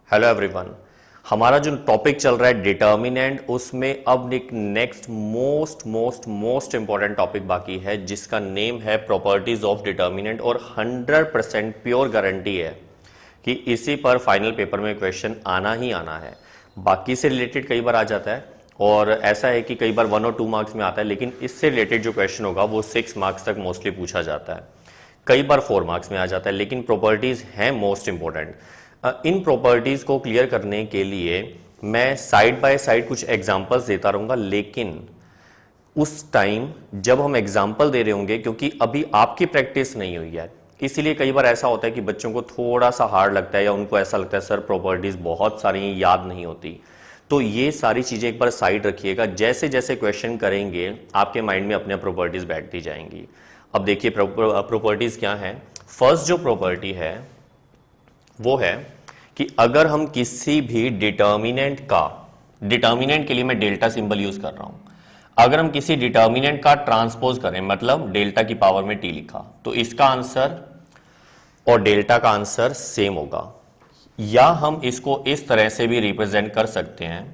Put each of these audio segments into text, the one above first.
Hello everyone, हमारा जो topic चल रहा है डिटर्मिनेंट, उसमें अब एक नेक्स्ट मोस्ट इंपॉर्टेंट टॉपिक बाकी है जिसका नेम है प्रॉपर्टीज ऑफ डिटर्मिनेंट। और 100% प्योर गारंटी है कि इसी पर फाइनल पेपर में क्वेश्चन आना ही आना है। बाकी से रिलेटेड कई बार आ जाता है और ऐसा है कि कई बार 1 और 2 मार्क्स में आता है, लेकिन इससे रिलेटेड जो क्वेश्चन होगा वो 6 मार्क्स तक मोस्टली पूछा जाता है, कई बार 4 मार्क्स में आ जाता है। लेकिन प्रॉपर्टीज हैं मोस्ट इंपॉर्टेंट। इन प्रॉपर्टीज को क्लियर करने के लिए मैं साइड बाय साइड कुछ एग्जांपल्स देता रहूंगा, लेकिन उस टाइम जब हम एग्जांपल दे रहे होंगे, क्योंकि अभी आपकी प्रैक्टिस नहीं हुई है, इसीलिए कई बार ऐसा होता है कि बच्चों को थोड़ा सा हार्ड लगता है या उनको ऐसा लगता है सर प्रॉपर्टीज बहुत सारी याद नहीं होती। तो ये सारी चीजें एक बार साइड रखिएगा, जैसे जैसे क्वेश्चन करेंगे आपके माइंड में अपने प्रॉपर्टीज बैठती जाएंगी। अब देखिए प्रॉपर्टीज क्या है। फर्स्ट जो प्रॉपर्टी है वो है कि अगर हम किसी भी डिटर्मिनेंट का, डिटर्मिनेंट के लिए मैं डेल्टा सिंबल यूज कर रहा हूं, अगर हम किसी डिटर्मिनेंट का ट्रांसपोज करें, मतलब डेल्टा की पावर में टी लिखा, तो इसका आंसर और डेल्टा का आंसर सेम होगा। या हम इसको इस तरह से भी रिप्रेजेंट कर सकते हैं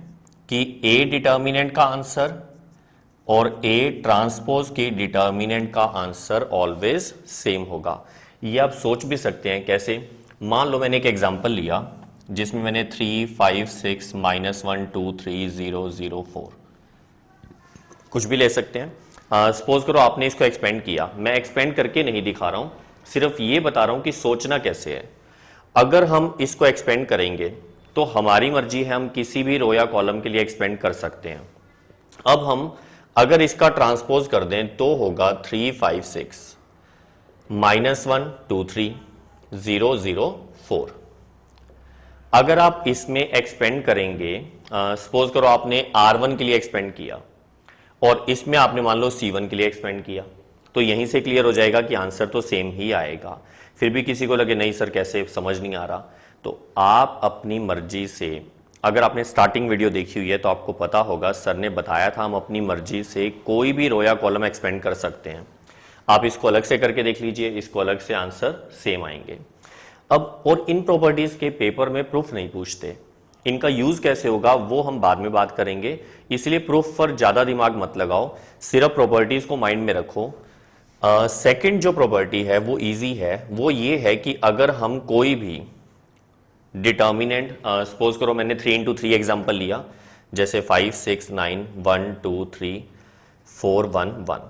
कि ए डिटर्मिनेंट का आंसर और ए ट्रांसपोज की डिटर्मिनेंट का आंसर ऑलवेज सेम होगा। ये आप सोच भी सकते हैं कैसे। मान लो मैंने एक एग्जांपल लिया जिसमें मैंने 3, 5, 6, -1, 2, 3, 0, 0, 4 कुछ भी ले सकते हैं। सपोज करो आपने इसको एक्सपेंड किया, मैं एक्सपेंड करके नहीं दिखा रहा हूं, सिर्फ ये बता रहा हूं कि सोचना कैसे है। अगर हम इसको एक्सपेंड करेंगे तो हमारी मर्जी है, हम किसी भी रो या कॉलम के लिए एक्सपेंड कर सकते हैं। अब हम अगर इसका ट्रांसपोज कर दें तो होगा 3, 5, 6, -1, 2, 3, 0, 0, 4। अगर आप इसमें एक्सपेंड करेंगे, सपोज करो आपने R1 के लिए एक्सपेंड किया और इसमें आपने मान लो C1 के लिए एक्सपेंड किया, तो यहीं से क्लियर हो जाएगा कि आंसर तो सेम ही आएगा। फिर भी किसी को लगे नहीं सर कैसे, समझ नहीं आ रहा, तो आप अपनी मर्जी से, अगर आपने स्टार्टिंग वीडियो देखी हुई है तो आपको पता होगा सर ने बताया था हम अपनी मर्जी से कोई भी रो या कॉलम एक्सपेंड कर सकते हैं। आप इसको अलग से करके देख लीजिए, इसको अलग से, आंसर सेम आएंगे। अब और इन प्रॉपर्टीज के पेपर में प्रूफ नहीं पूछते, इनका यूज कैसे होगा वो हम बाद में बात करेंगे, इसलिए प्रूफ पर ज्यादा दिमाग मत लगाओ, सिर्फ प्रॉपर्टीज को माइंड में रखो। सेकंड जो प्रॉपर्टी है वो इजी है, वो ये है कि अगर हम कोई भी डिटर्मिनेंट, सपोज करो मैंने 3 × 3 एग्जांपल लिया, जैसे 5, 6, 9, 1, 2, 3, 4, 1, 1,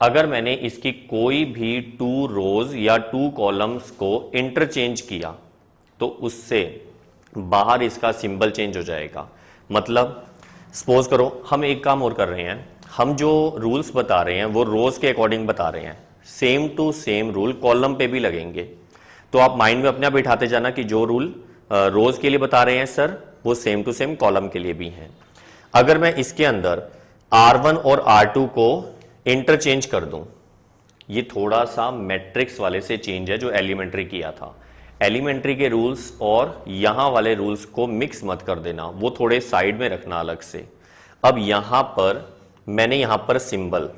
अगर मैंने इसकी कोई भी 2 रोज या 2 कॉलम्स को इंटरचेंज किया तो उससे बाहर इसका सिंबल चेंज हो जाएगा। मतलब सपोज करो हम एक काम और कर रहे हैं, हम जो रूल्स बता रहे हैं वो रोज के अकॉर्डिंग बता रहे हैं, same to same rule column पे भी लगेंगे। तो आप माइंड में अपने आप बिठाते जाना कि जो रूल रोज के लिए बता रहे हैं सर वो सेम टू सेम कॉलम के लिए भी हैं। अगर मैं इसके अंदर R1 और R2 को इंटरचेंज कर दूं, ये थोड़ा सा मैट्रिक्स वाले से चेंज है जो एलिमेंट्री किया था। एलिमेंट्री के रूल्स और यहां वाले रूल्स को मिक्स मत कर देना, वो थोड़े साइड में रखना अलग से। अब यहां पर मैंने यहां पर सिंबल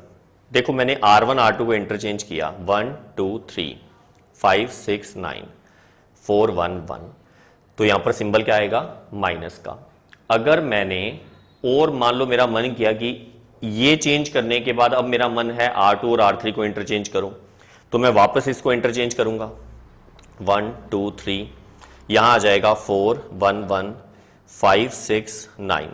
देखो, मैंने R1 R2 को इंटरचेंज किया, 1, 2, 3, 5, 6, 9, 4, 1, 1, तो यहां पर सिंबल क्या आएगा, माइनस का। अगर मैंने और मान लो मेरा मन किया कि ये चेंज करने के बाद अब मेरा मन है R2 और R3 को इंटरचेंज करूं, तो मैं वापस इसको इंटरचेंज करूंगा, 1, 2, 3, यहां आ जाएगा 4, 1, 1, 5, 6, 9,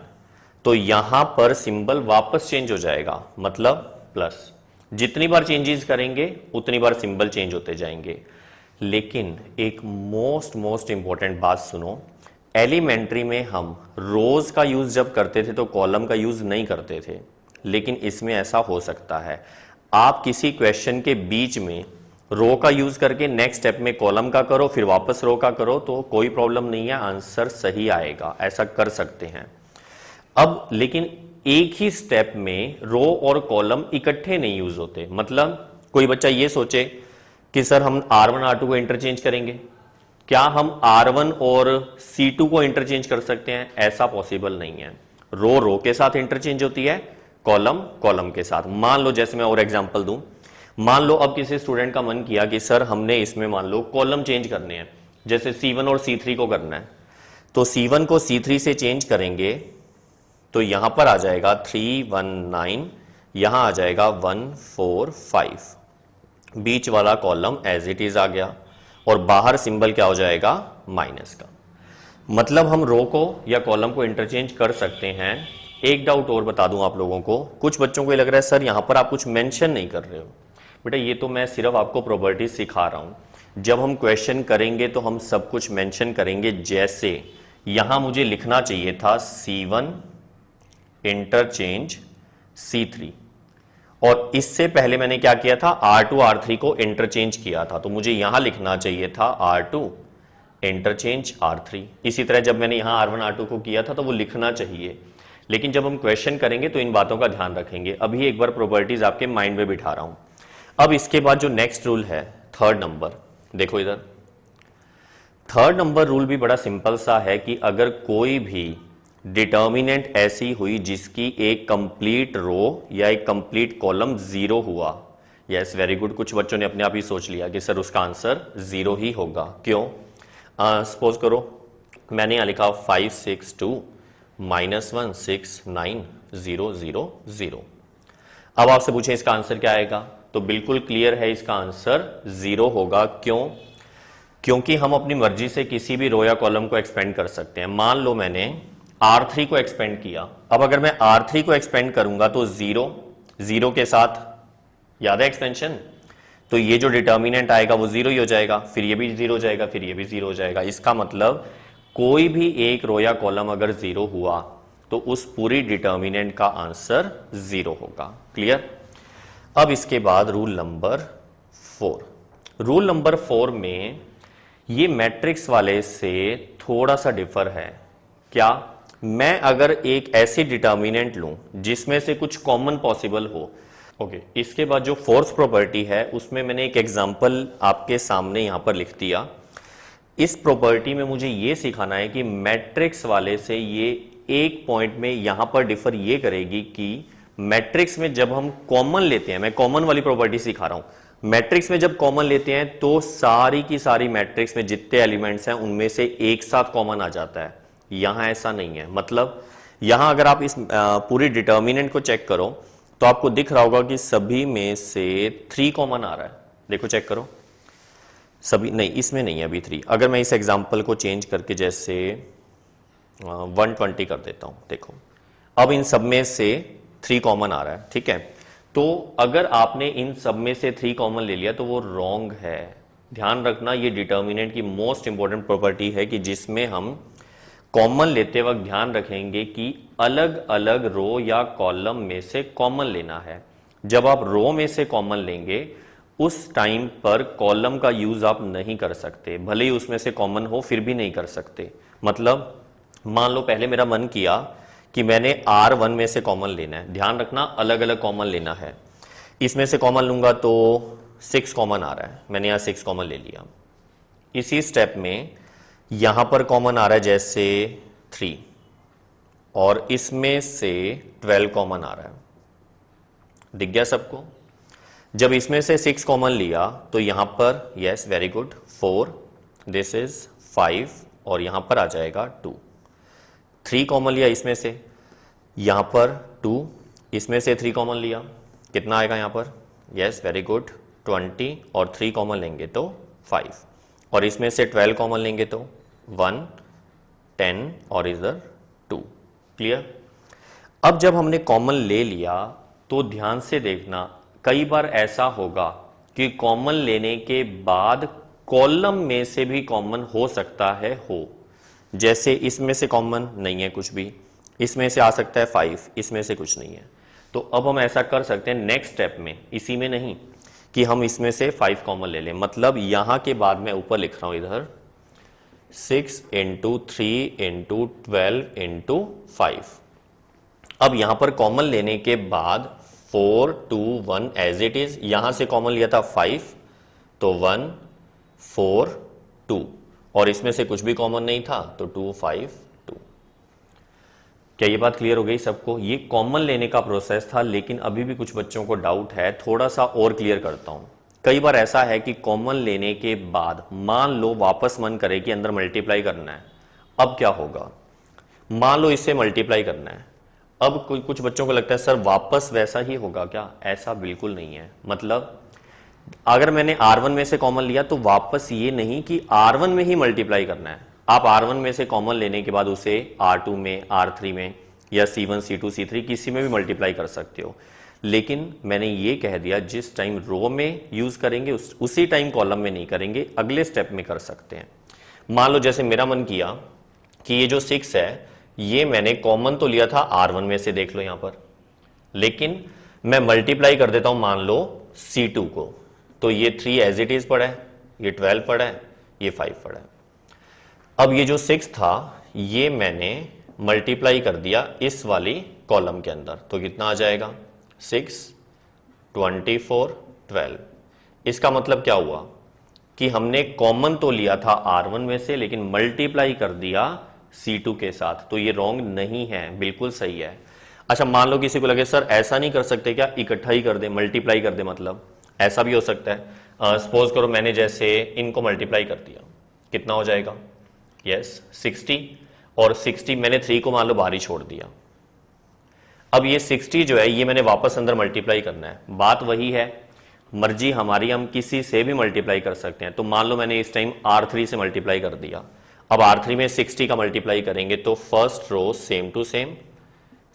तो यहां पर सिंबल वापस चेंज हो जाएगा, मतलब प्लस। जितनी बार चेंजेस करेंगे उतनी बार सिंबल चेंज होते जाएंगे। लेकिन एक मोस्ट इंपॉर्टेंट बात सुनो, एलिमेंट्री में हम रोज का यूज जब करते थे तो कॉलम का यूज नहीं करते थे, लेकिन इसमें ऐसा हो सकता है आप किसी क्वेश्चन के बीच में रो का यूज करके नेक्स्ट स्टेप में कॉलम का करो, फिर वापस रो का करो, तो कोई प्रॉब्लम नहीं है, आंसर सही आएगा, ऐसा कर सकते हैं। अब लेकिन एक ही स्टेप में रो और कॉलम इकट्ठे नहीं यूज होते। मतलब कोई बच्चा ये सोचे कि सर हम R1 R2 को इंटरचेंज करेंगे, क्या हम R1 और C2 को इंटरचेंज कर सकते हैं? ऐसा पॉसिबल नहीं है। रो के साथ इंटरचेंज होती है, कॉलम के साथ। मान लो जैसे मैं और एग्जांपल दूं, मान लो अब किसी स्टूडेंट का मन किया कि सर हमने इसमें मान लो कॉलम चेंज करने हैं, जैसे C1 और C3 को करना है, तो C1 को C3 से चेंज करेंगे तो यहां पर आ जाएगा 319, यहां आ जाएगा 145, बीच वाला कॉलम एज इट इज आ गया और बाहर सिंबल क्या हो जाएगा, माइनस का। मतलब हम रो को या कॉलम को इंटरचेंज कर सकते हैं। एक डाउट और बता दूं आप लोगों को, कुछ बच्चों को ये लग रहा है सर यहां पर आप कुछ मेंशन नहीं कर रहे हो। बेटा ये तो मैं सिर्फ आपको प्रॉपर्टीज सिखा रहा हूं, जब हम क्वेश्चन करेंगे तो हम सब कुछ मेंशन करेंगे। जैसे यहां मुझे लिखना चाहिए था C1 इंटरचेंज C3, और इससे पहले मैंने क्या किया था, R2 R3 को इंटरचेंज किया था, तो मुझे यहां लिखना चाहिए था R2 इंटरचेंज R3। इसी तरह जब मैंने यहां R1 R2 को किया था तो वो लिखना चाहिए, लेकिन जब हम क्वेश्चन करेंगे तो इन बातों का ध्यान रखेंगे। अभी एक बार प्रॉपर्टीज आपके माइंड में बिठा रहा हूं। अब इसके बाद जो नेक्स्ट रूल है, थर्ड नंबर, देखो इधर, थर्ड नंबर रूल भी बड़ा सिंपल सा है कि अगर कोई भी डिटर्मिनेंट ऐसी हुई जिसकी एक कंप्लीट रो या एक कंप्लीट कॉलम जीरो हुआ, यस वेरी गुड, कुछ बच्चों ने अपने आप ही सोच लिया कि सर उसका आंसर जीरो ही होगा। क्यों? सपोज करो मैंने यहां लिखा 562 -1 6 9 0 0 0। अब आपसे पूछें इसका आंसर क्या आएगा, तो बिल्कुल क्लियर है, इसका आंसर जीरो होगा। क्यों? क्योंकि हम अपनी मर्जी से किसी भी रो या कॉलम को एक्सपेंड कर सकते हैं। मान लो मैंने R3 को एक्सपेंड किया, अब अगर मैं R3 को एक्सपेंड करूंगा तो जीरो के साथ, याद है एक्सपेंशन, तो ये जो डिटर्मिनेंट आएगा वो जीरो ही हो जाएगा, फिर ये भी जीरो हो जाएगा, फिर ये भी जीरो हो जाएगा। इसका मतलब कोई भी एक रो या कॉलम अगर जीरो हुआ तो उस पूरी डिटर्मिनेंट का आंसर जीरो होगा। क्लियर? अब इसके बाद रूल नंबर 4। रूल नंबर 4 में ये मैट्रिक्स वाले से थोड़ा सा डिफर है। क्या? मैं अगर एक ऐसी डिटर्मिनेंट लूं जिसमें से कुछ कॉमन पॉसिबल हो, ओके, इसके बाद जो फोर्थ प्रॉपर्टी है उसमें मैंने एक एग्जांपल आपके सामने यहां पर लिख दिया। इस प्रॉपर्टी में मुझे यह सिखाना है कि मैट्रिक्स वाले से ये एक पॉइंट में यहां पर डिफर ये करेगी कि मैट्रिक्स में जब हम कॉमन लेते हैं, मैं कॉमन वाली प्रॉपर्टी सिखा रहा हूं, मैट्रिक्स में जब कॉमन लेते हैं तो सारी की सारी मैट्रिक्स में जितने एलिमेंट्स हैं उनमें से एक साथ कॉमन आ जाता है। यहां ऐसा नहीं है। मतलब यहां अगर आप इस पूरी डिटर्मिनेंट को चेक करो तो आपको दिख रहा होगा कि सभी में से 3 कॉमन आ रहा है। देखो चेक करो, सभी नहीं, इसमें नहीं है अभी 3। अगर मैं इस एग्जांपल को चेंज करके जैसे 120 कर देता हूं, देखो अब इन सब में से 3 कॉमन आ रहा है। ठीक है, तो अगर आपने इन सब में से 3 कॉमन ले लिया तो वो रॉन्ग है। ध्यान रखना, ये डिटर्मिनेंट की मोस्ट इंपॉर्टेंट प्रॉपर्टी है कि जिसमें हम कॉमन लेते वक्त ध्यान रखेंगे कि अलग अलग रो या कॉलम में से कॉमन लेना है। जब आप रो में से कॉमन लेंगे उस टाइम पर कॉलम का यूज आप नहीं कर सकते, भले ही उसमें से कॉमन हो फिर भी नहीं कर सकते। मतलब मान लो पहले मेरा मन किया कि मैंने R1 में से कॉमन लेना है, ध्यान रखना अलग अलग कॉमन लेना है। इसमें से कॉमन लूंगा तो 6 कॉमन आ रहा है, मैंने यहां 6 कॉमन ले लिया। इसी स्टेप में यहां पर कॉमन आ रहा है जैसे 3, और इसमें से 12 कॉमन आ रहा है। दिख गया सबको? जब इसमें से 6 कॉमन लिया तो यहां पर, yes very good, 4, this is 5, और यहां पर आ जाएगा 2। 3 कॉमन लिया इसमें से, यहां पर 2, इसमें से 3 कॉमन लिया, कितना आएगा यहां पर? यस वेरी गुड, 20, और 3 कॉमन लेंगे तो 5, और इसमें से 12 कॉमन लेंगे तो 1, 10, और इधर 2। क्लियर? अब जब हमने कॉमन ले लिया तो ध्यान से देखना, कई बार ऐसा होगा कि कॉमन लेने के बाद कॉलम में से भी कॉमन हो सकता है हो। जैसे इसमें से कॉमन नहीं है कुछ भी, इसमें से आ सकता है 5, इसमें से कुछ नहीं है। तो अब हम ऐसा कर सकते हैं नेक्स्ट स्टेप में, इसी में नहीं, कि हम इसमें से 5 कॉमन ले लें। मतलब यहां के बाद मैं ऊपर लिख रहा हूं इधर 6 × 3 × 12 × 5। अब यहां पर कॉमन लेने के बाद 4, 2, 1 एज इट इज, यहां से कॉमन लिया था 5, तो 1, 4, 2, और इसमें से कुछ भी कॉमन नहीं था तो 2, 5, 2। क्या ये बात क्लियर हो गई सबको? ये कॉमन लेने का प्रोसेस था, लेकिन अभी भी कुछ बच्चों को डाउट है, थोड़ा सा और क्लियर करता हूं। कई बार ऐसा है कि कॉमन लेने के बाद मान लो वापस मन करे कि अंदर मल्टीप्लाई करना है, अब क्या होगा? मान लो इससे मल्टीप्लाई करना है, अब कुछ बच्चों को लगता है सर वापस वैसा ही होगा क्या? ऐसा बिल्कुल नहीं है। मतलब अगर मैंने R1 में से कॉमन लिया तो वापस ये नहीं कि R1 में ही मल्टीप्लाई करना है। आप R1 में से कॉमन लेने के बाद उसे R2 में, R3 में या C1, C2, C3 किसी में भी मल्टीप्लाई कर सकते हो। लेकिन मैंने ये कह दिया जिस टाइम रो में यूज करेंगे उसी टाइम कॉलम में नहीं करेंगे, अगले स्टेप में कर सकते हैं। मान लो जैसे मेरा मन किया कि ये जो 6 है ये मैंने कॉमन तो लिया था R1 में से, देख लो यहां पर, लेकिन मैं मल्टीप्लाई कर देता हूं मान लो C2 को, तो ये 3 एज इट इज पड़ा है, ये 12 पड़ा है, ये 5 पड़ा है। अब ये जो 6 था ये मैंने मल्टीप्लाई कर दिया इस वाली कॉलम के अंदर, तो कितना आ जाएगा? 6, 24, 12। इसका मतलब क्या हुआ कि हमने कॉमन तो लिया था R1 में से, लेकिन मल्टीप्लाई कर दिया C2 के साथ, तो ये रॉन्ग नहीं है, बिल्कुल सही है। अच्छा मान लो किसी को लगे सर ऐसा नहीं कर सकते क्या, इकट्ठा ही कर दे, मल्टीप्लाई कर दे, मतलब ऐसा भी हो सकता है। सपोज करो मैंने जैसे इनको मल्टीप्लाई कर दिया, कितना हो जाएगा? यस 60, और 60 मैंने 3 को मान लो बाहर ही छोड़ दिया। अब ये 60 जो है ये मैंने वापस अंदर मल्टीप्लाई करना है। बात वही है, मर्जी हमारी, हम किसी से भी मल्टीप्लाई कर सकते हैं। तो मान लो मैंने इस टाइम R3 से मल्टीप्लाई कर दिया, अब R3 में 60 का मल्टीप्लाई करेंगे तो first row same to same,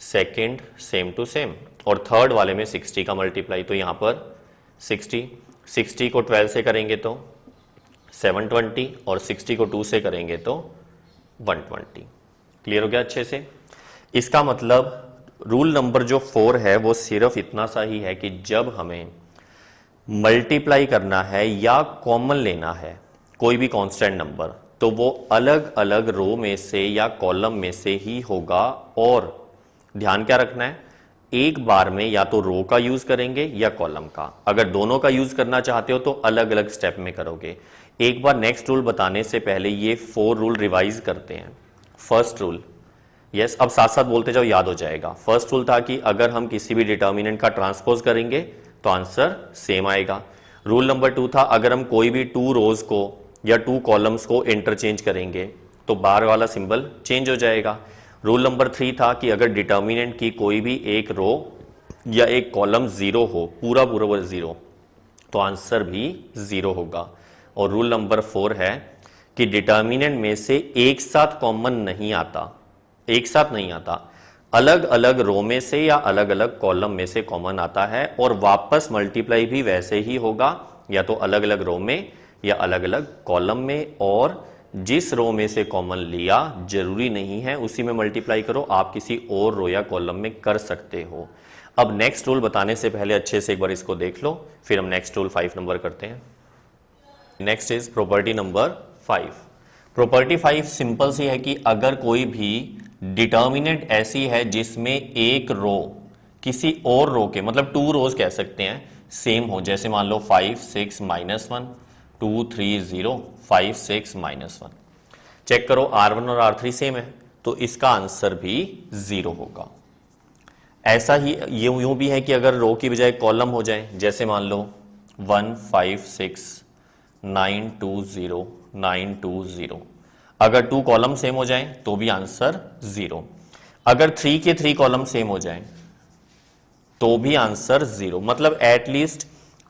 second same to same, और थर्ड वाले में 60 का मल्टीप्लाई, तो यहां पर 60 को 12 से करेंगे तो 720, और 60 को 2 से करेंगे तो 120। क्लियर हो गया अच्छे से? इसका मतलब रूल नंबर जो 4 है वो सिर्फ इतना सा ही है कि जब हमें मल्टीप्लाई करना है या कॉमन लेना है कोई भी कांस्टेंट नंबर, तो वो अलग अलग रो में से या कॉलम में से ही होगा। और ध्यान क्या रखना है, एक बार में या तो रो का यूज करेंगे या कॉलम का। अगर दोनों का यूज करना चाहते हो तो अलग अलग स्टेप में करोगे। एक बार नेक्स्ट रूल बताने से पहले ये 4 रूल रिवाइज करते हैं। फर्स्ट रूल, यस अब साथ साथ बोलते जाओ, याद हो जाएगा। फर्स्ट रूल था कि अगर हम किसी भी डिटर्मिनेंट का ट्रांसपोज करेंगे तो आंसर सेम आएगा। रूल नंबर 2 था अगर हम कोई भी 2 रोज को या 2 कॉलम्स को इंटरचेंज करेंगे तो बार वाला सिंबल चेंज हो जाएगा। रूल नंबर 3 था कि अगर डिटर्मिनेंट की कोई भी एक रो या एक कॉलम 0 हो, पूरा पूरा 0, तो आंसर भी 0 होगा। और रूल नंबर 4 है कि डिटर्मिनेंट में से एक साथ कॉमन नहीं आता, एक साथ नहीं आता, अलग अलग रो में से या अलग अलग कॉलम में से कॉमन आता है, और वापस मल्टीप्लाई भी वैसे ही होगा, या तो अलग अलग रो में या अलग अलग कॉलम में। और जिस रो में से कॉमन लिया जरूरी नहीं है उसी में मल्टीप्लाई करो, आप किसी और रो या कॉलम में कर सकते हो। अब नेक्स्ट रूल बताने से पहले अच्छे से एक बार इसको देख लो, फिर हम नेक्स्ट रूल 5 नंबर करते हैं। Next is property number 5। Property 5 simple सी है कि अगर कोई भी डिटर्मिनेंट ऐसी है जिसमें एक रो किसी और रो के, मतलब 2 रोज कह सकते हैं, सेम हो, जैसे मान लो 5 6 -1 2 3 0 5 6 -1, चेक करो R1 और R3 सेम है तो इसका आंसर भी 0 होगा। ऐसा ही यूं भी है कि अगर रो की बजाय कॉलम हो जाए, जैसे मान लो 1 5 6 9 2 0 9 2 0, अगर 2 कॉलम सेम हो जाएं तो भी आंसर 0। अगर 3 के 3 कॉलम सेम हो जाएं तो भी आंसर 0। मतलब एटलीस्ट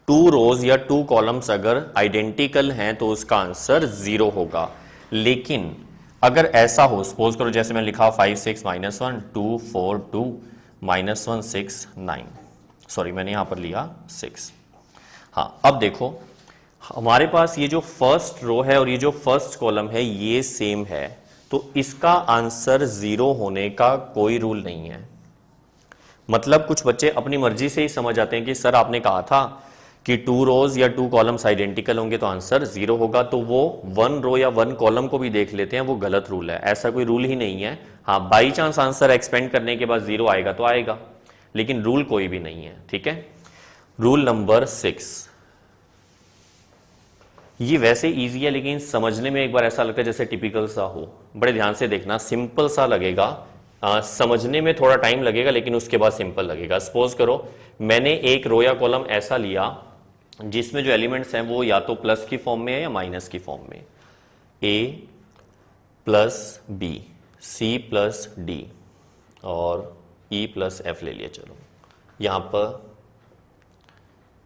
2 रोज या 2 कॉलम्स अगर आइडेंटिकल हैं तो उसका आंसर 0 होगा। लेकिन अगर ऐसा हो, सपोज करो जैसे मैं लिखा 5 6 -1 2 4 2 -1 6 9, सॉरी मैंने यहां पर लिया 6। हाँ अब देखो हमारे पास ये जो फर्स्ट रो है और ये जो फर्स्ट कॉलम है ये सेम है, तो इसका आंसर 0 होने का कोई रूल नहीं है। मतलब कुछ बच्चे अपनी मर्जी से ही समझ आते हैं कि सर आपने कहा था कि 2 रोज या 2 कॉलम्स आइडेंटिकल होंगे तो आंसर 0 होगा, तो वो 1 रो या 1 कॉलम को भी देख लेते हैं, वो गलत रूल है। ऐसा कोई रूल ही नहीं है। हाँ बाई चांस आंसर एक्सपेंड करने के बाद 0 आएगा तो आएगा, लेकिन रूल कोई भी नहीं है। ठीक है, रूल नंबर 6, ये वैसे इजी है लेकिन समझने में एक बार ऐसा लगता है जैसे टिपिकल सा हो। बड़े ध्यान से देखना, सिंपल सा लगेगा समझने में थोड़ा टाइम लगेगा लेकिन उसके बाद सिंपल लगेगा। सपोज करो मैंने एक रो या कॉलम ऐसा लिया जिसमें जो एलिमेंट्स हैं वो या तो प्लस की फॉर्म में है या माइनस की फॉर्म में, A plus B, C plus D और ई प्लस एफ ले लिया। चलो यहां पर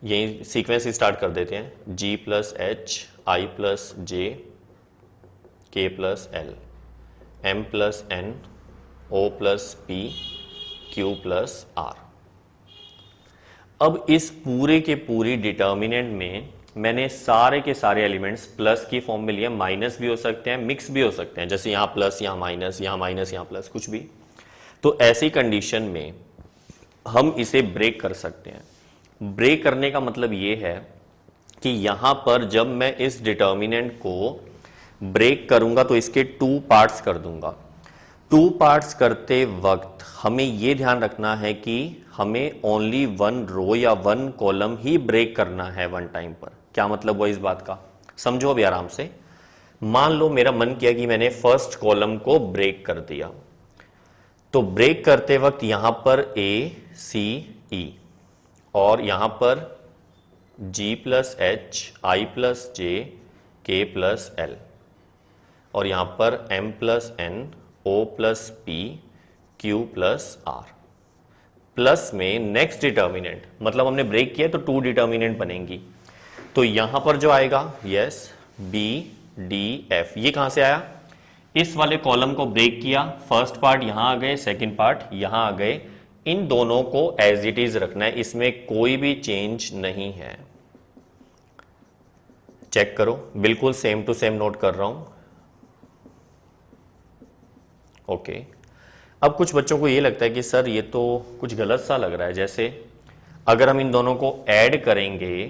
यही सीक्वेंस स्टार्ट कर देते हैं, G plus H, I plus J, K plus L, M plus N, O plus P, Q plus R. अब इस पूरे के पूरी डिटर्मिनेंट में मैंने सारे के सारे एलिमेंट्स प्लस की फॉर्म में लिए, माइनस भी हो सकते हैं, मिक्स भी हो सकते हैं, जैसे यहां प्लस यहां माइनस, यहां माइनस यहां प्लस, कुछ भी। तो ऐसी कंडीशन में हम इसे ब्रेक कर सकते हैं। ब्रेक करने का मतलब यह है कि यहां पर जब मैं इस डिटर्मिनेंट को ब्रेक करूंगा तो इसके टू पार्ट्स कर दूंगा। टू पार्ट्स करते वक्त हमें यह ध्यान रखना है कि हमें ओनली वन रो या वन कॉलम ही ब्रेक करना है वन टाइम पर। क्या मतलब हुआ इस बात का, समझो अभी आराम से। मान लो मेरा मन किया कि मैंने फर्स्ट कॉलम को ब्रेक कर दिया, तो ब्रेक करते वक्त यहां पर ए सी ई और यहां पर G plus H, I plus J, K plus L और यहां पर M plus N, O plus P, Q plus R. Plus में नेक्स्ट डिटर्मिनेंट, मतलब हमने ब्रेक किया तो टू डिटर्मिनेंट बनेंगी। तो यहां पर जो आएगा यस बी डी एफ, ये कहां से आया, इस वाले कॉलम को ब्रेक किया, फर्स्ट पार्ट यहां आ गए, सेकंड पार्ट यहां आ गए। इन दोनों को एज इट इज रखना है, इसमें कोई भी चेंज नहीं है। चेक करो, बिल्कुल सेम टू सेम नोट कर रहा हूं। ओके अब कुछ बच्चों को ये लगता है कि सर ये तो कुछ गलत सा लग रहा है, जैसे अगर हम इन दोनों को ऐड करेंगे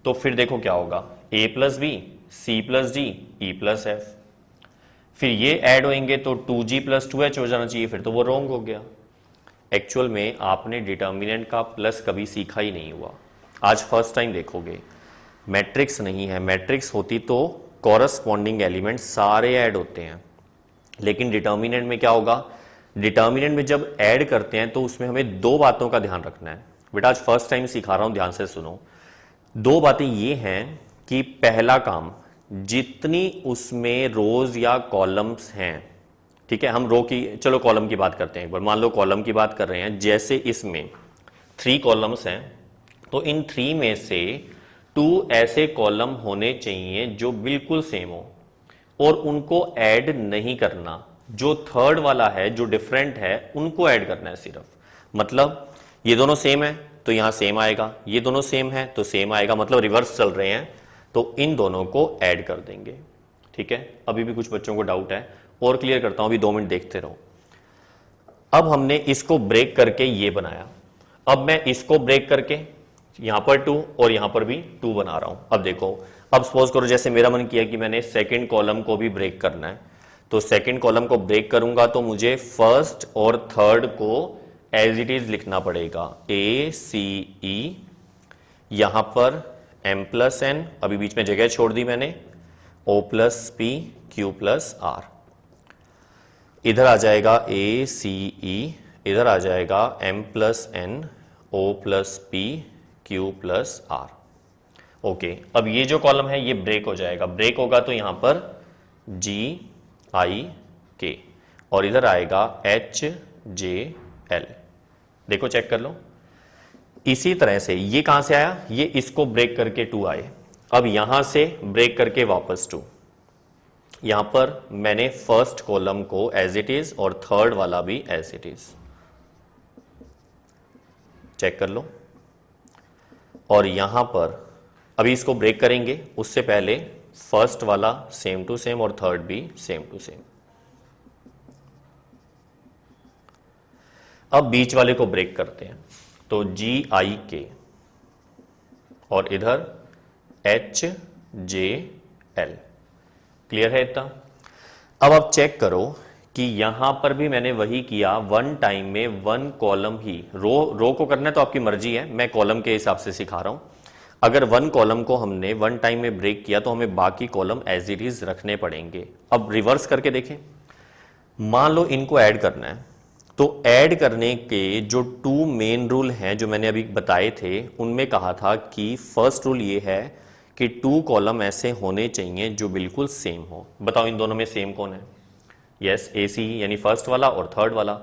तो फिर देखो क्या होगा, a plus B, C plus D, E plus F. फिर ये ऐड होंगे तो 2g प्लस 2h हो जाना चाहिए, फिर तो वो रॉन्ग हो गया। एक्चुअल में आपने डिटर्मिनेंट का प्लस कभी सीखा ही नहीं हुआ, आज फर्स्ट टाइम देखोगे। मैट्रिक्स नहीं है, मैट्रिक्स होती तो कॉरस्पॉन्डिंग एलिमेंट सारे ऐड होते हैं, लेकिन डिटर्मिनेंट में क्या होगा, डिटर्मिनेंट में जब ऐड करते हैं तो उसमें हमें दो बातों का ध्यान रखना है। बेटा आज फर्स्ट टाइम सिखा रहा हूं, ध्यान से सुनो। दो बातें ये हैं कि पहला काम, जितनी उसमें रोज या कॉलम्स हैं, ठीक है, हम रो की, चलो कॉलम की बात करते हैं एक बार। मान लो कॉलम की बात कर रहे हैं, जैसे इसमें 3 कॉलम्स हैं तो इन 3 में से 2 ऐसे कॉलम होने चाहिए जो बिल्कुल सेम हो और उनको ऐड नहीं करना। जो थर्ड वाला है, जो डिफरेंट है, उनको ऐड करना है सिर्फ। मतलब ये दोनों सेम है तो यहां सेम आएगा, ये दोनों सेम है तो सेम आएगा, मतलब रिवर्स चल रहे हैं तो इन दोनों को ऐड कर देंगे। ठीक है, अभी भी कुछ बच्चों को डाउट है, और क्लियर करता हूं, अभी 2 मिनट देखते रहो। अब हमने इसको ब्रेक करके ये बनाया, अब मैं इसको ब्रेक करके यहां पर 2 और यहां पर भी 2 बना रहा हूं। अब देखो, अब सपोज करो जैसे मेरा मन किया कि मैंने सेकंड कॉलम को भी ब्रेक करना है, तो सेकंड कॉलम को ब्रेक करूंगा तो मुझे फर्स्ट और थर्ड को एज इट इज लिखना पड़ेगा, ए सी ई, यहां पर एम प्लस एन, अभी बीच में जगह छोड़ दी मैंने, O plus P, Q plus R. इधर आ जाएगा ए सी ई, इधर आ जाएगा M plus N, O plus P, Q plus R. Okay, अब ये जो कॉलम है ये ब्रेक हो जाएगा, ब्रेक होगा तो यहां पर जी आई के और इधर आएगा एच जे एल। देखो चेक कर लो, इसी तरह से ये कहां से आया, ये इसको ब्रेक करके 2 आए, अब यहां से ब्रेक करके वापस 2। यहां पर मैंने फर्स्ट कॉलम को एज इट इज और थर्ड वाला भी एज इट इज, चेक कर लो। और यहां पर अभी इसको ब्रेक करेंगे, उससे पहले फर्स्ट वाला सेम टू सेम और थर्ड भी सेम टू सेम। अब बीच वाले को ब्रेक करते हैं, तो जी आई के और इधर एच जे एल। क्लियर है इतना? अब आप चेक करो कि यहां पर भी मैंने वही किया, वन टाइम में वन कॉलम ही, रो को करना है तो आपकी मर्जी है, मैं कॉलम के हिसाब से सिखा रहा हूं। अगर वन कॉलम को हमने वन टाइम में ब्रेक किया तो हमें बाकी कॉलम एज इट इज रखने पड़ेंगे। अब रिवर्स करके देखें, मान लो इनको ऐड करना है तो ऐड करने के जो 2 मेन रूल हैं जो मैंने अभी बताए थे, उनमें कहा था कि फर्स्ट रूल ये है कि 2 कॉलम ऐसे होने चाहिए जो बिल्कुल सेम हो। बताओ इन दोनों में सेम कौन है? यस, AC यानी फर्स्ट वाला और थर्ड वाला।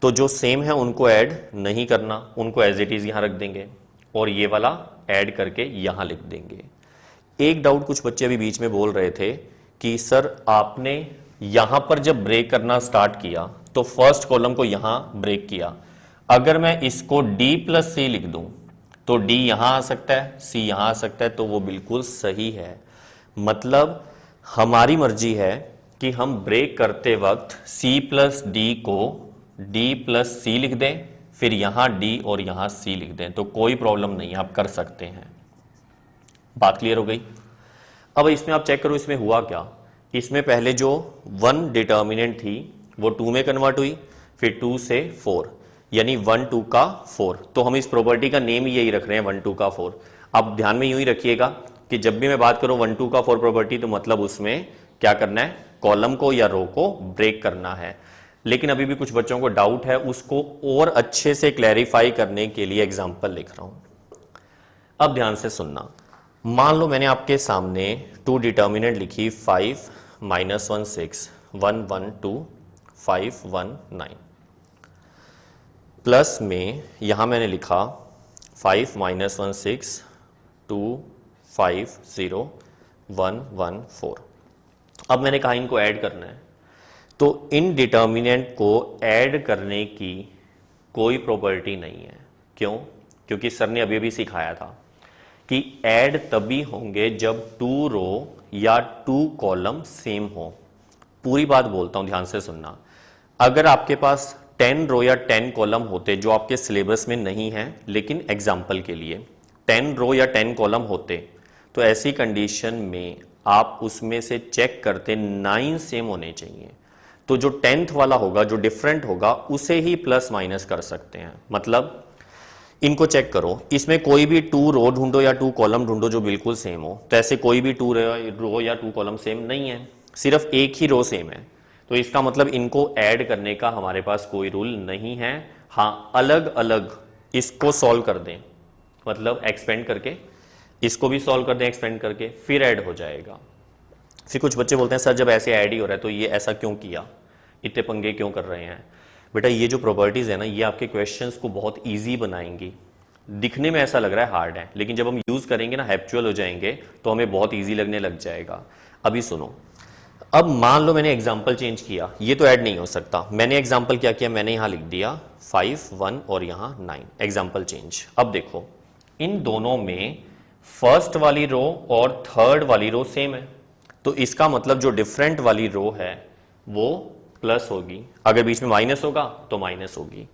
तो जो सेम है उनको ऐड नहीं करना, उनको एज इट इज यहां रख देंगे और ये वाला ऐड करके यहां लिख देंगे। एक डाउट कुछ बच्चे अभी बीच में बोल रहे थे कि सर आपने यहां पर जब ब्रेक करना स्टार्ट किया तो फर्स्ट कॉलम को यहां ब्रेक किया, अगर मैं इसको D प्लस C लिख दूं तो D यहां आ सकता है, C यहां आ सकता है, तो वो बिल्कुल सही है। मतलब हमारी मर्जी है कि हम ब्रेक करते वक्त C प्लस D को D प्लस C लिख दें, फिर यहां D और यहां C लिख दें, तो कोई प्रॉब्लम नहीं है, आप कर सकते हैं। बात क्लियर हो गई? अब इसमें आप चेक करो इसमें हुआ क्या। इसमें पहले जो 1 डिटर्मिनेंट थी वो 2 में कन्वर्ट हुई, फिर 2 से 4, यानी 1 2 का 4। तो हम इस प्रॉपर्टी का नेम यही रख रहे हैं 1 2 का 4। आप ध्यान में यूं ही रखिएगा कि जब भी मैं बात करूं 1 2 का 4 प्रॉपर्टी, तो मतलब उसमें क्या करना है, कॉलम को या रो को ब्रेक करना है। लेकिन अभी भी कुछ बच्चों को डाउट है, उसको और अच्छे से क्लैरिफाई करने के लिए एग्जाम्पल लिख रहा हूं। अब ध्यान से सुनना। मान लो मैंने आपके सामने 2 डिटर्मिनेंट लिखी 5 -1 6 1 1 2 5 1 9, प्लस में यहां मैंने लिखा 5 -1 6 2 5 0 1 1 4। अब मैंने कहा इनको ऐड करना है, तो इन डिटर्मिनेंट को ऐड करने की कोई प्रॉपर्टी नहीं है। क्यों? क्योंकि सर ने अभी अभी सिखाया था कि ऐड तभी होंगे जब 2 रो या 2 कॉलम सेम हो। पूरी बात बोलता हूं, ध्यान से सुनना। अगर आपके पास 10 रो या 10 कॉलम होते जो आपके सिलेबस में नहीं है, लेकिन एग्जाम्पल के लिए 10 रो या 10 कॉलम होते, तो ऐसी कंडीशन में आप उसमें से चेक करते 9 सेम होने चाहिए। तो जो 10th वाला होगा, जो डिफरेंट होगा, उसे ही प्लस माइनस कर सकते हैं। मतलब इनको चेक करो, इसमें कोई भी 2 रो ढूंढो या 2 कॉलम ढूंढो जो बिल्कुल सेम हो। तो ऐसे कोई भी 2 रो या 2 कॉलम सेम नहीं है, सिर्फ एक ही रो सेम है। तो इसका मतलब इनको ऐड करने का हमारे पास कोई रूल नहीं है। हाँ, अलग अलग इसको सॉल्व कर दें, मतलब एक्सपेंड करके इसको भी सॉल्व कर दें एक्सपेंड करके, फिर ऐड हो जाएगा। फिर कुछ बच्चे बोलते हैं सर जब ऐसे ऐड ही हो रहा है तो ये ऐसा क्यों किया, इतने पंगे क्यों कर रहे हैं? बेटा ये जो प्रॉपर्टीज है ना, ये आपके क्वेश्चंस को बहुत इजी बनाएंगी। दिखने में ऐसा लग रहा है हार्ड है, लेकिन जब हम यूज करेंगे ना, हैप्चुअल हो जाएंगे, तो हमें बहुत इजी लगने लग जाएगा। अभी सुनो, अब मान लो मैंने एग्जाम्पल चेंज किया, ये तो ऐड नहीं हो सकता। मैंने एग्जाम्पल क्या किया, मैंने यहां लिख दिया 5 1 और यहां 9, एग्जाम्पल चेंज। अब देखो इन दोनों में फर्स्ट वाली रो और थर्ड वाली रो सेम है, तो इसका मतलब जो डिफरेंट वाली रो है वो प्लस होगी, अगर बीच में माइनस होगा तो माइनस होगी।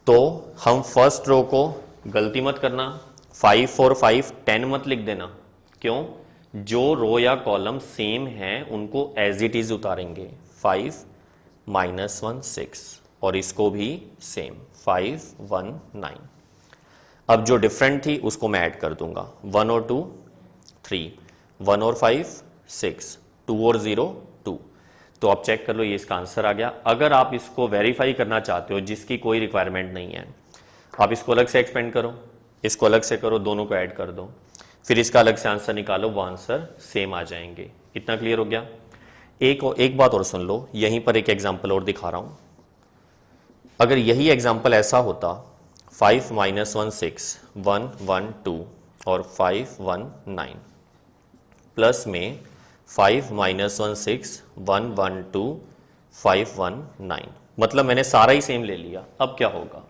तो हम फर्स्ट रो को, गलती मत करना, 5 और 5 10 मत लिख देना। क्यों? जो रो या कॉलम सेम है उनको एज इट इज उतारेंगे। 5 -1 6 और इसको भी सेम 5 1 9। अब जो डिफरेंट थी उसको मैं ऐड कर दूंगा, 1 और 2 3, 1 और 5 6, 2 और 0 2। तो आप चेक कर लो, ये इसका आंसर आ गया। अगर आप इसको वेरीफाई करना चाहते हो, जिसकी कोई रिक्वायरमेंट नहीं है, आप इसको अलग से एक्सपेंड करो, इसको अलग से करो, दोनों को ऐड कर दो, फिर इसका अलग से आंसर निकालो, वो आंसर सेम आ जाएंगे। इतना क्लियर हो गया? एक बात और सुन लो, यहीं पर एक एग्जाम्पल और दिखा रहा हूं। अगर यही एग्जाम्पल ऐसा होता 5 -1 6 1 1 2 और 5 1 9, प्लस में 5 -1 6 1 1 2 5 1 9, मतलब मैंने सारा ही सेम ले लिया। अब क्या होगा?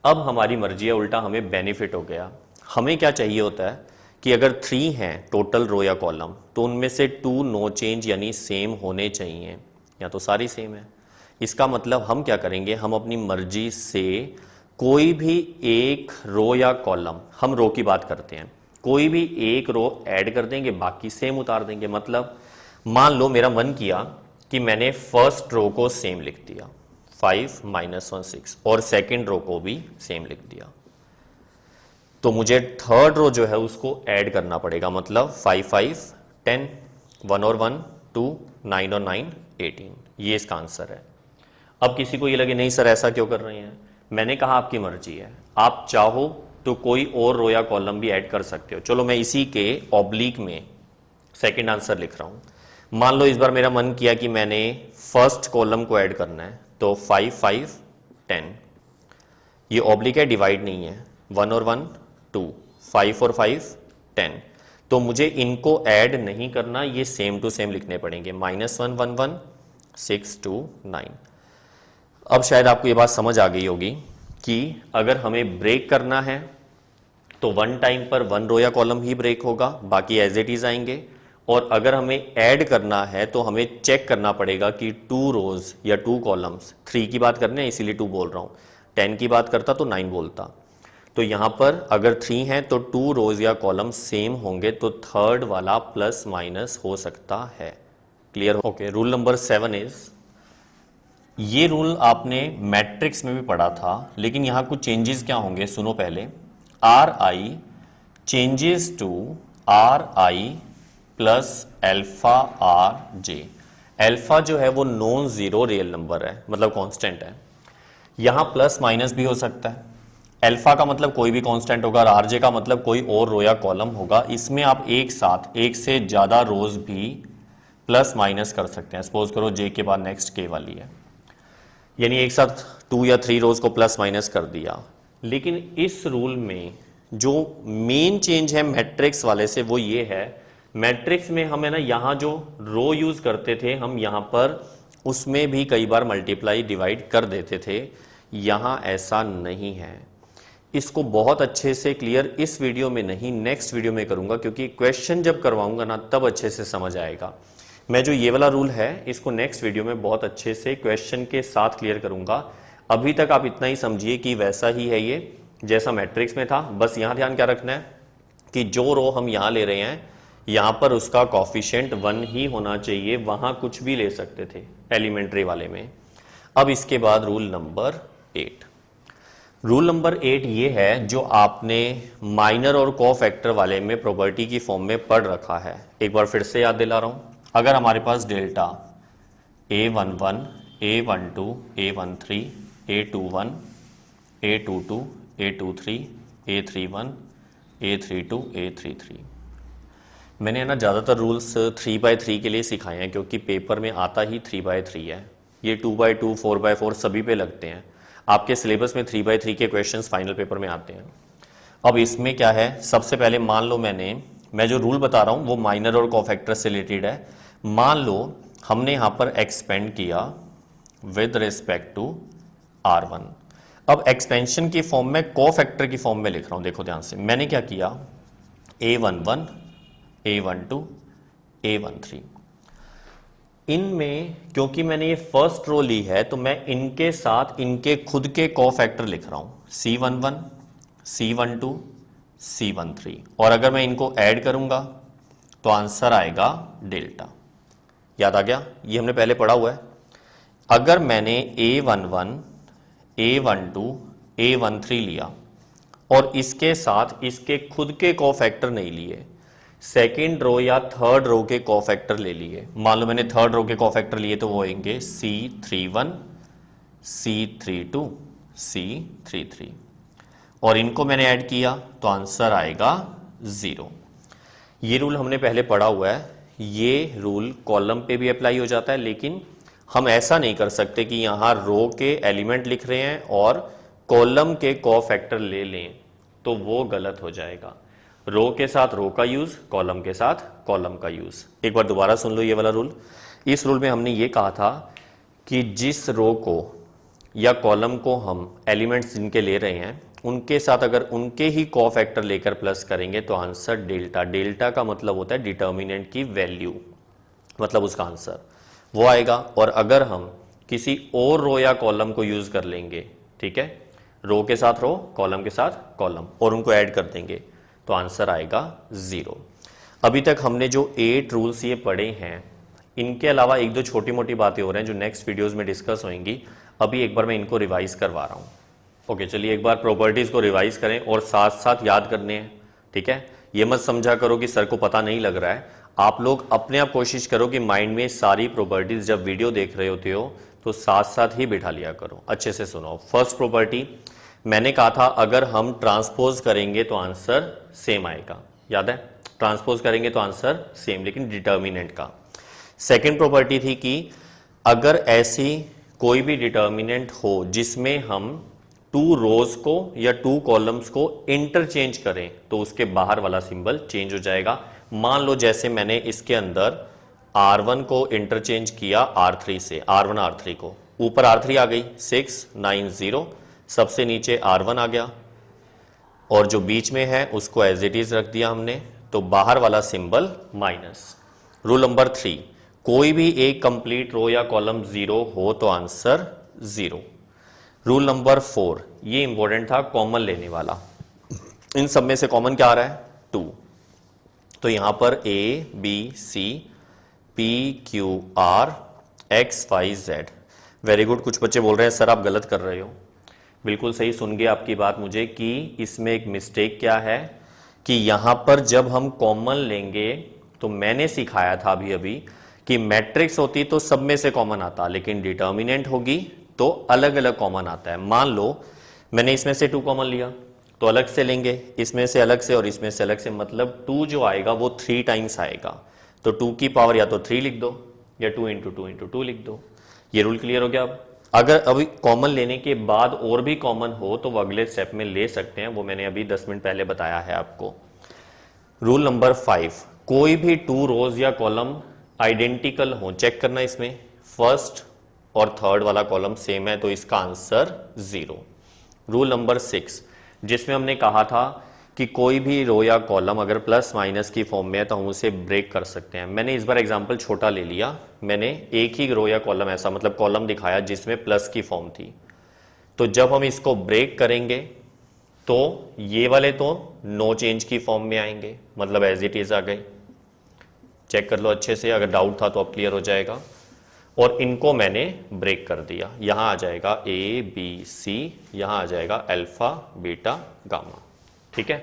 अब हमारी मर्जी है, उल्टा हमें बेनिफिट हो गया। हमें क्या चाहिए होता है कि अगर 3 हैं टोटल रो या कॉलम, तो उनमें से 2 नो चेंज यानी सेम होने चाहिए, या तो सारी सेम है। इसका मतलब हम क्या करेंगे, हम अपनी मर्जी से कोई भी एक रो या कॉलम, हम रो की बात करते हैं, कोई भी एक रो ऐड कर देंगे, बाकी सेम उतार देंगे। मतलब मान लो मेरा मन किया कि मैंने फर्स्ट रो को सेम लिख दिया 5 -1 6 और सेकंड रो को भी सेम लिख दिया, तो मुझे थर्ड रो जो है उसको ऐड करना पड़ेगा। मतलब 5 5 10, 1 और 1 2, 9 और 9 18, ये इसका आंसर है। अब किसी को ये लगे नहीं सर ऐसा क्यों कर रहे हैं, मैंने कहा आपकी मर्जी है, आप चाहो तो कोई और रो या कॉलम भी ऐड कर सकते हो। चलो मैं इसी के ऑब्लिक में सेकंड आंसर लिख रहा हूं। मान लो इस बार मेरा मन किया कि मैंने फर्स्ट कॉलम को ऐड करना है, तो 5 5 10, ये ऑब्लिक है, डिवाइड नहीं है, 1 और 1 2, 5 और 5 10, तो मुझे इनको ऐड नहीं करना, ये सेम टू सेम लिखने पड़ेंगे, -1 1 1 6 2 9। अब शायद आपको ये बात समझ आ गई होगी कि अगर हमें ब्रेक करना है तो वन टाइम पर वन रो या कॉलम ही ब्रेक होगा, बाकी एज इट इज आएंगे। और अगर हमें ऐड करना है तो हमें चेक करना पड़ेगा कि 2 रोज या 2 कॉलम्स, 3 की बात करने हैं इसीलिए 2 बोल रहा हूं, 10 की बात करता तो 9 बोलता। तो यहां पर अगर 3 है तो 2 रोज या कॉलम सेम होंगे, तो थर्ड वाला प्लस माइनस हो सकता है। Clear? Okay, rule number 7 is, ये रूल आपने मैट्रिक्स में भी पढ़ा था, लेकिन यहां कुछ चेंजेस क्या होंगे सुनो पहले। R I changes to R I plus alpha R J. Alpha जो है वो नॉन जीरो रियल नंबर है, मतलब कांस्टेंट है, यहां प्लस माइनस भी हो सकता है। एल्फा का मतलब कोई भी कांस्टेंट होगा और आरजे का मतलब कोई और रो या कॉलम होगा। इसमें आप एक साथ एक से ज्यादा रोज भी प्लस माइनस कर सकते हैं। सपोज करो जे के बाद नेक्स्ट के वाली है, यानी एक साथ 2 या 3 रोज को प्लस माइनस कर दिया। लेकिन इस रूल में जो मेन चेंज है मैट्रिक्स वाले से वो ये है, मैट्रिक्स में हमें ना यहां जो रो यूज करते थे हम यहां पर उसमें भी कई बार मल्टीप्लाई डिवाइड कर देते थे, यहां ऐसा नहीं है। इसको बहुत अच्छे से क्लियर इस वीडियो में नहीं, नेक्स्ट वीडियो में करूंगा, क्योंकि क्वेश्चन जब करवाऊंगा ना तब अच्छे से समझ आएगा। मैं जो ये वाला रूल है इसको नेक्स्ट वीडियो में बहुत अच्छे से क्वेश्चन के साथ क्लियर करूंगा। अभी तक आप इतना ही समझिए कि वैसा ही है ये जैसा मैट्रिक्स में था। बस यहां ध्यान क्या रखना है कि जो रो हम यहां ले रहे हैं यहां पर उसका कॉफिशिएंट 1 ही होना चाहिए, वहां कुछ भी ले सकते थे एलिमेंट्री वाले में। अब इसके बाद रूल नंबर 8। रूल नंबर 8 ये है जो आपने माइनर और कोफैक्टर वाले में प्रॉपर्टी की फॉर्म में पढ़ रखा है। एक बार फिर से याद दिला रहा हूं। अगर हमारे पास delta A11 A12 A13 A21 A22 A23 A31 A32 A33, मैंने ना ज़्यादातर रूल्स 3/3 के लिए सिखाए हैं क्योंकि पेपर में आता ही 3/3 है। ये 2/2 4/4 सभी पे लगते हैं। आपके सिलेबस में 3/3 के क्वेश्चंस फाइनल पेपर में आते हैं। अब इसमें क्या है, सबसे पहले मान लो मैं जो रूल बता रहा हूं वो माइनर और कोफैक्टर से रिलेटेड है। मान लो हमने यहां पर एक्सपेंड किया विद रिस्पेक्ट टू R1। अब एक्सपेंशन की फॉर्म में कोफैक्टर की फॉर्म में लिख रहा हूं, देखो ध्यान से। मैंने क्या किया, A11 A12 A13, इनमें क्योंकि मैंने ये फर्स्ट रो ली है तो मैं इनके साथ इनके खुद के कोफैक्टर लिख रहा हूं, C11 C12 C13, और अगर मैं इनको ऐड करूंगा तो आंसर आएगा डेल्टा। याद आ गया, ये हमने पहले पढ़ा हुआ है। अगर मैंने A11 A12 A13 लिया और इसके साथ इसके खुद के कोफैक्टर नहीं लिए, सेकेंड रो या थर्ड रो के कोफैक्टर ले लिए, मान लो मैंने थर्ड रो के कोफैक्टर लिए तो वो होंगे C31 C32 C33, और इनको मैंने ऐड किया तो आंसर आएगा 0। ये रूल हमने पहले पढ़ा हुआ है। ये रूल कॉलम पे भी अप्लाई हो जाता है, लेकिन हम ऐसा नहीं कर सकते कि यहां रो के एलिमेंट लिख रहे हैं और कॉलम के कोफैक्टर ले लें, तो वो गलत हो जाएगा। रो के साथ रो का यूज, कॉलम के साथ कॉलम का यूज। एक बार दोबारा सुन लो ये वाला रूल। इस रूल में हमने ये कहा था कि जिस रो को या कॉलम को हम एलिमेंट्स जिनके ले रहे हैं उनके साथ अगर उनके ही कोफैक्टर लेकर प्लस करेंगे तो आंसर डेल्टा, डेल्टा का मतलब होता है डिटर्मिनेंट की वैल्यू, मतलब उसका आंसर वो आएगा। और अगर हम किसी और रो या कॉलम को यूज कर लेंगे, ठीक है, रो के साथ रो कॉलम के साथ कॉलम, और उनको ऐड कर देंगे तो आंसर आएगा 0। अभी तक हमने जो 8 रूल्स ये पढ़े हैं, इनके अलावा एक दो छोटी मोटी बातें हो रही हैं जो नेक्स्ट वीडियोस में डिस्कस होंगी। अभी एक बार मैं इनको रिवाइज करवा रहा हूं। ओके, चलिए एक बार प्रॉपर्टीज को रिवाइज करें और साथ साथ याद करने हैं, ठीक है। ये मत समझा करो कि सर को पता नहीं लग रहा है, आप लोग अपने आप कोशिश करो कि माइंड में सारी प्रॉपर्टीज जब वीडियो देख रहे होते हो तो साथ साथ ही बिठा लिया करो। अच्छे से सुनो। फर्स्ट प्रॉपर्टी मैंने कहा था अगर हम ट्रांसपोज करेंगे तो आंसर सेम आएगा, याद है? ट्रांसपोज करेंगे तो आंसर सेम, लेकिन डिटर्मिनेंट का। सेकेंड प्रॉपर्टी थी कि अगर ऐसी कोई भी डिटर्मिनेंट हो जिसमें हम टू रोज को या टू कॉलम्स को इंटरचेंज करें तो उसके बाहर वाला सिंबल चेंज हो जाएगा। मान लो जैसे मैंने इसके अंदर R1 को इंटरचेंज किया R3 से, R1 R3 को, ऊपर R3 आ गई 690, सबसे नीचे R1 आ गया और जो बीच में है उसको एज इट इज रख दिया हमने, तो बाहर वाला सिंबल माइनस। रूल नंबर 3, कोई भी एक कंप्लीट रो या कॉलम 0 हो तो आंसर 0। रूल नंबर 4, ये इंपॉर्टेंट था, कॉमन लेने वाला। इन सब में से कॉमन क्या आ रहा है? 2। तो यहां पर A B C P Q R X Y Z। Very good. कुछ बच्चे बोल रहे हैं सर आप गलत कर रहे हो। बिल्कुल सही सुन गए आपकी बात मुझे कि इसमें एक मिस्टेक क्या है कि यहां पर जब हम कॉमन लेंगे तो मैंने सिखाया था अभी अभी कि मैट्रिक्स होती तो सब में से कॉमन आता, लेकिन डिटर्मिनेंट होगी तो अलग अलग कॉमन आता है। मान लो मैंने इसमें से 2 कॉमन लिया तो अलग से लेंगे, इसमें से अलग से और इसमें से अलग से, मतलब 2 जो आएगा वो 3 टाइम्स आएगा। तो 2 की पावर या तो 3 लिख दो या 2 इंटू 2 इंटू 2 लिख दो। ये रूल क्लियर हो गया। अब अगर अभी कॉमन लेने के बाद और भी कॉमन हो तो वो अगले स्टेप में ले सकते हैं, वो मैंने अभी 10 मिनट पहले बताया है आपको। रूल नंबर 5, कोई भी 2 रोज या कॉलम आइडेंटिकल हो, चेक करना इसमें फर्स्ट और थर्ड वाला कॉलम सेम है तो इसका आंसर 0। रूल नंबर 6, जिसमें हमने कहा था कि कोई भी रो या कॉलम अगर प्लस माइनस की फॉर्म में है तो हम उसे ब्रेक कर सकते हैं। मैंने इस बार एग्जांपल छोटा ले लिया, मैंने एक ही रो या कॉलम ऐसा मतलब कॉलम दिखाया जिसमें प्लस की फॉर्म थी। तो जब हम इसको ब्रेक करेंगे तो ये वाले तो नो चेंज की फॉर्म में आएंगे, मतलब एज इट इज आ गए। चेक कर लो अच्छे से, अगर डाउट था तो अब क्लियर हो जाएगा। और इनको मैंने ब्रेक कर दिया, यहां आ जाएगा A B C, यहां आ जाएगा अल्फा बीटा गामा। ठीक है।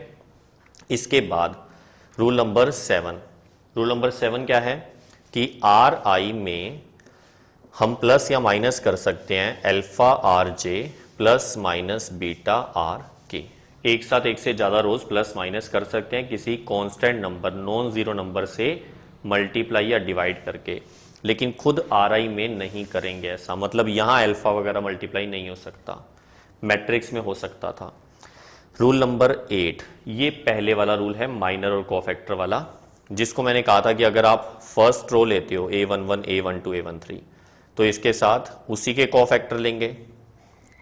इसके बाद रूल नंबर 7, रूल नंबर 7 क्या है कि RI में हम प्लस या माइनस कर सकते हैं alpha RJ plus minus beta RK। एक साथ एक से ज्यादा रोज प्लस माइनस कर सकते हैं किसी constant number, non zero number से मल्टीप्लाई या डिवाइड करके, लेकिन खुद RI में नहीं करेंगे ऐसा, मतलब यहां अल्फा वगैरह मल्टीप्लाई नहीं हो सकता, मैट्रिक्स में हो सकता था। रूल नंबर 8, ये पहले वाला रूल है माइनर और कोफैक्टर वाला, जिसको मैंने कहा था कि अगर आप फर्स्ट रो लेते हो A11 A12 A13 तो इसके साथ उसी के कोफैक्टर लेंगे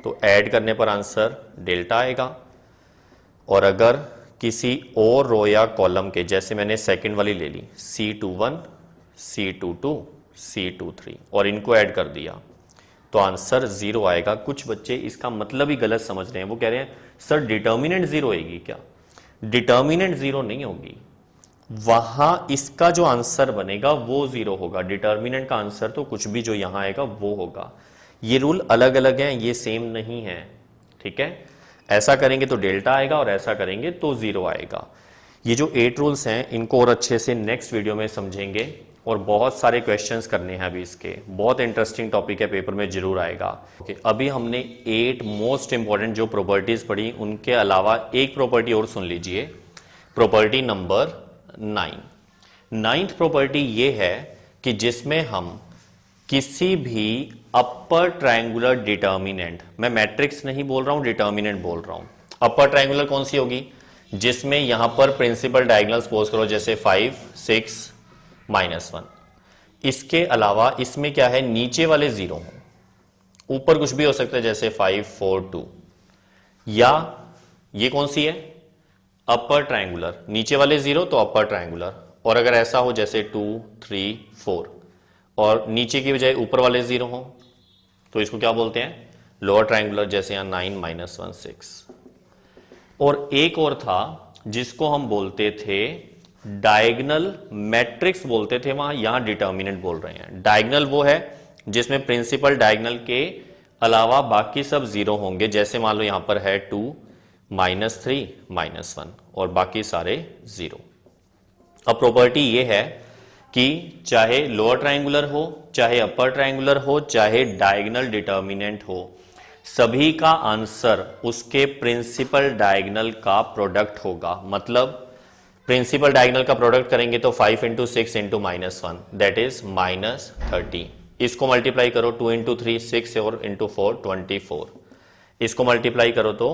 तो ऐड करने पर आंसर डेल्टा आएगा। और अगर किसी और रो या कॉलम के, जैसे मैंने सेकंड वाली ले ली C21 C22 C23 और इनको ऐड कर दिया तो आंसर 0 आएगा। कुछ बच्चे इसका मतलब ही गलत समझ रहे हैं, वो कह रहे हैं सर डिटर्मिनेंट 0 होगी क्या? डिटर्मिनेंट 0 नहीं होगी, वहां इसका जो आंसर बनेगा वो 0 होगा। डिटर्मिनेंट का आंसर तो कुछ भी जो यहां आएगा वो होगा। ये रूल अलग अलग हैं, ये सेम नहीं है। ठीक है, ऐसा करेंगे तो डेल्टा आएगा और ऐसा करेंगे तो 0 आएगा। ये जो 8 रूल्स हैं इनको और अच्छे से नेक्स्ट वीडियो में समझेंगे और बहुत सारे क्वेश्चंस करने हैं अभी इसके, बहुत इंटरेस्टिंग टॉपिक है, पेपर में जरूर आएगा। ओके, अभी हमने 8 मोस्ट इंपॉर्टेंट जो प्रॉपर्टीज पढ़ी, उनके अलावा एक प्रॉपर्टी और सुन लीजिए, प्रॉपर्टी नंबर 9। 9th प्रॉपर्टी ये है कि जिसमें हम किसी भी अपर ट्रायंगुलर डिटर्मिनेंट, मैं मैट्रिक्स नहीं बोल रहा हूं, डिटर्मिनेंट बोल रहा हूं। अपर ट्रायंगुलर कौन सी होगी? जिसमें यहां पर प्रिंसिपल डायगोनल सपोज करो जैसे 5 6 -1। इसके अलावा इसमें क्या है, नीचे वाले 0 हो, ऊपर कुछ भी हो सकता है जैसे 5 4 2, या ये कौन सी है, अपर ट्रायंगुलर, नीचे वाले 0 तो अपर ट्रायंगुलर। और अगर ऐसा हो जैसे 2 3 4 और नीचे की बजाय ऊपर वाले 0 हो तो इसको क्या बोलते हैं, लोअर ट्रायंगुलर, जैसे यहां 9 -1 6। और एक और था जिसको हम बोलते थे डायगोनल मैट्रिक्स बोलते थे, वहां यहां डिटर्मिनेंट बोल रहे हैं। डायगोनल वो है जिसमें प्रिंसिपल डायगोनल के अलावा बाकी सब 0 होंगे, जैसे मान लो यहां पर है 2 -3 -1 और बाकी सारे 0। अब प्रॉपर्टी ये है कि चाहे लोअर ट्रायंगुलर हो, चाहे अपर ट्रायंगुलर हो, चाहे डायगोनल डिटर्मिनेंट हो, सभी का आंसर उसके प्रिंसिपल डायगोनल का प्रोडक्ट होगा। मतलब प्रिंसिपल डायगोनल का प्रोडक्ट करेंगे तो 5 इंटू 6 इंटू -1 दैट इज -30। इसको मल्टीप्लाई करो 2 इंटू 3 6 और इंटू 4 24। इसको मल्टीप्लाई करो तो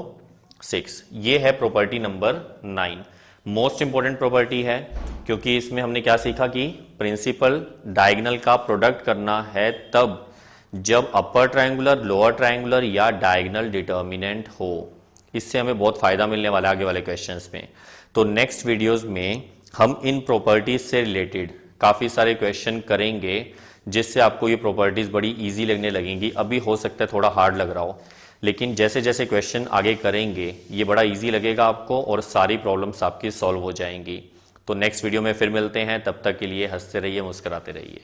6। ये है property number 9। Most important property है क्योंकि इसमें हमने क्या सीखा कि प्रिंसिपल डायगोनल का प्रोडक्ट करना है तब जब अपर ट्रायंगुलर, लोअर ट्रायंगुलर या डायगोनल डिटर्मिनेंट हो। इससे हमें बहुत फायदा मिलने वाला है आगे वाले क्वेश्चंस में। तो नेक्स्ट वीडियोस में हम इन प्रॉपर्टीज से रिलेटेड काफी सारे क्वेश्चन करेंगे जिससे आपको ये प्रॉपर्टीज बड़ी इजी लगने लगेंगी। अभी हो सकता है थोड़ा हार्ड लग रहा हो, लेकिन जैसे जैसे क्वेश्चन आगे करेंगे ये बड़ा इजी लगेगा आपको और सारी प्रॉब्लम्स आपकी सॉल्व हो जाएंगी। तो नेक्स्ट वीडियो में फिर मिलते हैं, तब तक के लिए हंसते रहिए, मुस्कुराते रहिए।